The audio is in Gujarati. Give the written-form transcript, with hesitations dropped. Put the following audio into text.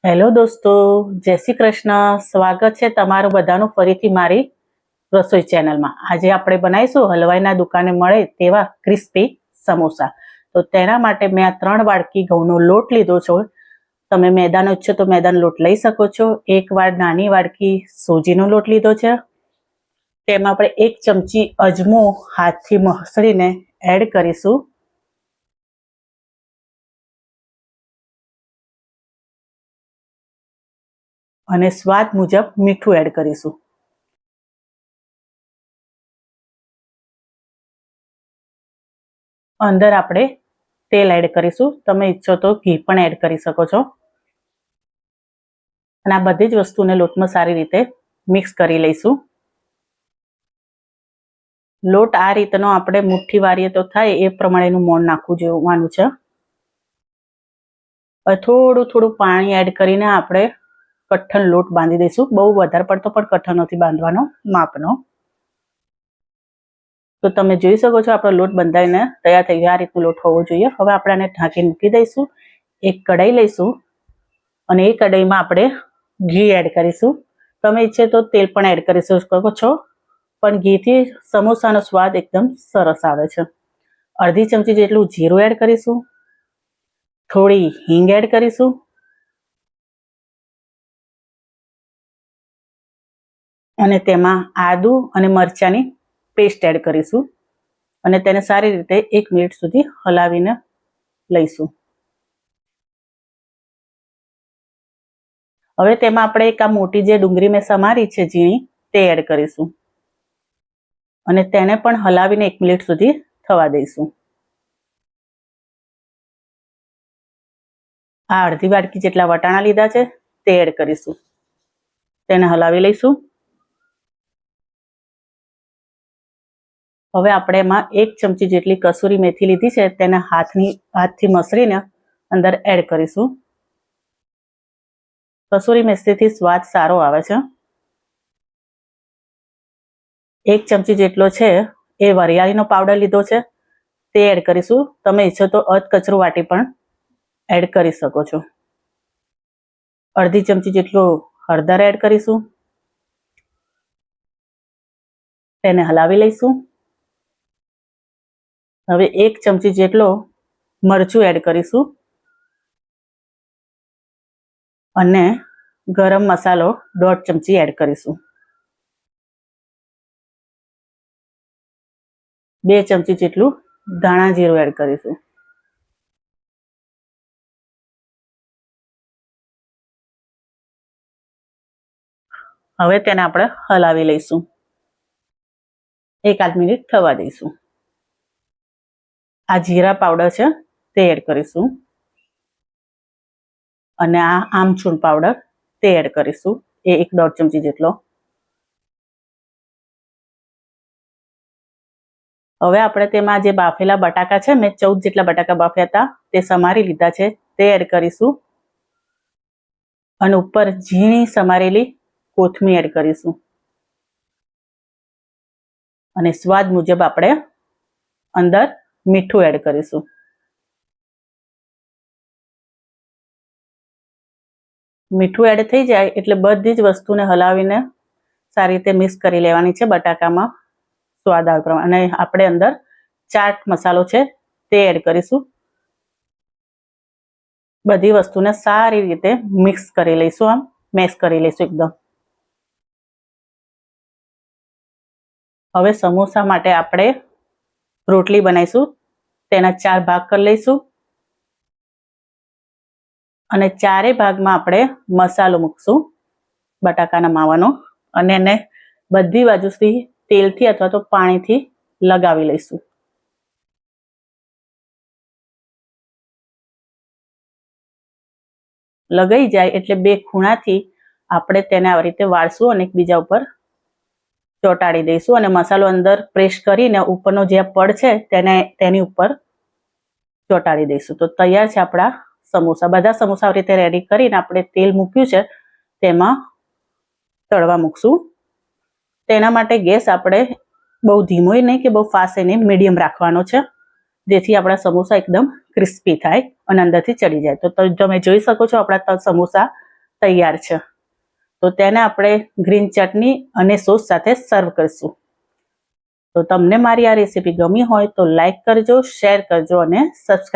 હેલો દોસ્તો, જય શ્રી કૃષ્ણ. સ્વાગત છે તમારું બધાનું ફરીથી મારી રસોઈ ચેનલમાં. આજે આપણે બનાવીશું હલવાઈના દુકાને મળે તેવા ક્રિસ્પી સમોસા. તો તેના માટે મેં આ 3 વાડકી ઘઉંનો લોટ લીધો છે. તમે મેદાનો ઈચ્છો તો મેદાનો લોટ લઈ શકો છો. 1 નાની વાડકી સોજીનો લોટ લીધો છે. તેમાં આપણે 1 ચમચી અજમો હાથથી મસળીને એડ કરીશું. અને સ્વાદ મુજબ મીઠું એડ કરીશું. અંદર આપણે તેલ એડ કરીશું. તમે ઈચ્છો તો ઘી પણ એડ કરી શકો છો. અને આ બધી જ વસ્તુને લોટમાં સારી રીતે મિક્સ કરી લઈશું. લોટ આ રીતનો આપણે મુઠ્ઠી વારીએ તો થાય એ પ્રમાણેનું મોણ નાખવું જોવાનું છે. થોડું થોડું પાણી એડ કરીને આપણે કઠણ લોટ બાંધી દઈશું. બહુ વધારે પડતો પણ કઠણ નથી બાંધવાનો, માપનો. તો તમે જોઈ શકો છો આપણો લોટ બંધાઈને તૈયાર થઈ ગયો. આ રીતનો લોટ હોવો જોઈએ. હવે આપણે આને ઢાંકીને મૂકી દઈશું. એક કઢાઈ લઈશું અને એ કઢાઈમાં આપણે ઘી એડ કરીશું. તમે ઈચ્છે તો તેલ પણ એડ કરી શકો છો, પણ ઘીથી સમોસાનો સ્વાદ એકદમ સરસ આવે છે. અડધી ચમચી જેટલું જીરું એડ કરીશું. થોડી હિંગ એડ કરીશું. અને તેમાં આદુ અને મરચાંની પેસ્ટ એડ કરીશું અને તેને સારી રીતે 1 મિનિટ સુધી હલાવીને લઈશું. હવે તેમાં આપણે એક આ મોટી જે ડુંગળી મેં સમારી છે ઝીણી, તે એડ કરીશું અને તેને પણ હલાવીને 1 મિનિટ સુધી થવા દઈશું. આ અડધી વાડકી જેટલા વટાણા લીધા છે તે એડ કરીશું. તેને હલાવી લઈશું. હવે આપણે એમાં 1 ચમચી જેટલી કસૂરી મેથી લીધી છે, તેને હાથથી મસળીને અંદર એડ કરીશું. કસૂરી મેથીથી સ્વાદ સારો આવે છે. 1 ચમચી જેટલો છે એ વરિયાળીનો પાવડર લીધો છે, તે એડ કરીશું. તમે ઈચ્છો તો અધકચરું વાટી પણ એડ કરી શકો છો. અડધી ચમચી જેટલું હળદર એડ કરીશું. તેને હલાવી લઈશું. હવે 1 ચમચી જેટલો મરચું એડ કરીશું અને ગરમ મસાલો 1.5 ચમચી એડ કરીશું. 2 ચમચી જેટલું ધાણા જીરું એડ કરીશું. હવે તેને આપણે હલાવી લઈશું. 1 મિનિટ થવા દઈશું. આ જીરા પાવડર છે તે એડ કરીશું અને આ આમચૂર પાવડર તે એડ કરીશું, એ 1.5 ચમચી જેટલો. હવે આપણે તેમાં જે બાફેલા બટાકા છે, મેં 14 જેટલા બટાકા બાફ્યા હતા, તે સમારી લીધા છે, તે એડ કરીશું અને ઉપર ઝીણી સમારેલી કોથમીર એડ કરીશું અને સ્વાદ મુજબ આપણે અંદર મીઠું એડ કરીશું. મીઠું એડ થઈ જાય એટલે બધી જ વસ્તુને હલાવીને સારી રીતે મિક્સ કરી લેવાની છે બટાકામાં સ્વાદ આવે પ્રમાણે. અને આપણે અંદર ચાટ મસાલો છે તે એડ કરીશું. બધી વસ્તુને સારી રીતે મિક્સ કરી લઈશું, આમ મેશ કરી લઈશું એકદમ. હવે સમોસા માટે આપણે રોટલી બનાવીશું. તેના 4 ભાગ કરી લઈશું અને 4 ભાગમાં આપણે મસાલો મૂકશું બટાકાના માવાનો અને એને બધી બાજુથી તેલથી અથવા તો પાણીથી લગાવી લઈશું. લગાઈ જાય એટલે 2 ખૂણાથી આપણે તેને આવી રીતે વાળશું અને એકબીજા ઉપર ચોંટાડી દઈશું અને મસાલો અંદર પ્રેસ કરીને ઉપરનો જે પડ છે તેની ઉપર ચોંટાડી દઈશું. તો તૈયાર છે આપણા સમોસા. બધા સમોસા આવી રીતે રેડી કરીને આપણે તેલ મૂક્યું છે તેમાં તળવા મૂકશું. તેના માટે ગેસ આપણે બહુ ધીમોય નહીં કે બહુ ફાસ્ટ નહીં, મીડિયમ રાખવાનો છે, જેથી આપણા સમોસા એકદમ ક્રિસ્પી થાય અને અંદરથી ચડી જાય. તો તમે જોઈ શકો છો આપણા સમોસા તૈયાર છે. તો તેને આપણે ગ્રીન ચટણી અને સોસ સાથે સર્વ કરીશું. તો તમને મારી આ રેસીપી ગમી હોય તો લાઈક કરજો, શેર કરજો અને સબસ્ક્રાઈબ